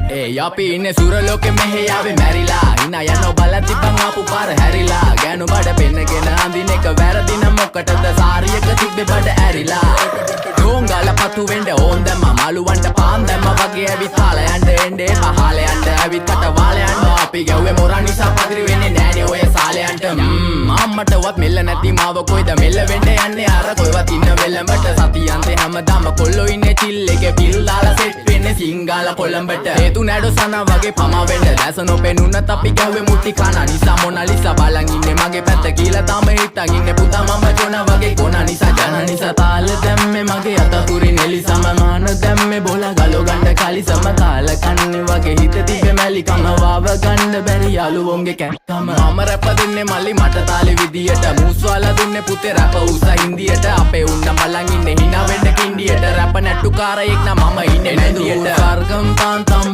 අපි ඉන්නේ සුරලෝකෙ මෙහෙ යාවේ මැරිලා හිනා යනවා බලන් තිබ්බන් ආපු පාර හැරිලා ගෑනු බඩ පෙන්නගෙන අඳින එක වැරදි නම් මොකටද සාරියක තිබ්බේ බඩ ඇරිලා ඩෝංගල පතු වෙන්න ඕන් දැම්ම මාළුවන්ට පාන් දැම්ම වගේ ඇවිත් හාල යන්න එන්නේ පහල යන්න ඇවිත් කට වාල යන්න අපි ගැව්වේ මොරා නිසා පදිරි වෙන්නේ නෑනේ ඔය සාලයන්ට අම්මටවත් මෙල්ල නැති මාව කොයිද මෙල්ල වෙන්න යන්නේ අර කොයිවත් ඉන්න වෙලමට සතියන්තේ හැමදාම කොල්ලෝ ඉන්නේ චිල් එකේ පිල් දාලා සෙට් වෙන්නේ සිංගාල කොළඹට හේතු නැඩෝ සනා වගේ පමා වෙන්න දැස නොපෙනුනත් අපි ගැව්වේ මුටි කන නිසා මොනාලිසා බලන් ඉන්නේ මගේ පැත්ත කියලා තාම හිටන් ඉන්නේ පුතා මම ජොන වගේ කොන නිසා ජන නිසා තාල දැම්මේ මගේ අතපුරි නෙලි සමමාන දැම්මේ බෝලා ගලෝ ගන්න කලි සම කාල කන්නේ වගේ හිත තිබ්බේ මැලි කම වාව ගන්න බැරි යාළුවෝන්ගේ කැක්කම මම රැප දෙන්නේ මල්ලි මට තාලේ විදියට මූස්වාලා දුන්නේ පුතේ රැප උසා හින්දියට අපේ උන්න බලන් ඉන්නේ hina වෙන්න කින්ඩියට රැප නැට්ටු කාරයෙක් නම් මම ඉන්නේ නැදියට සර්ගම් තාන්තම්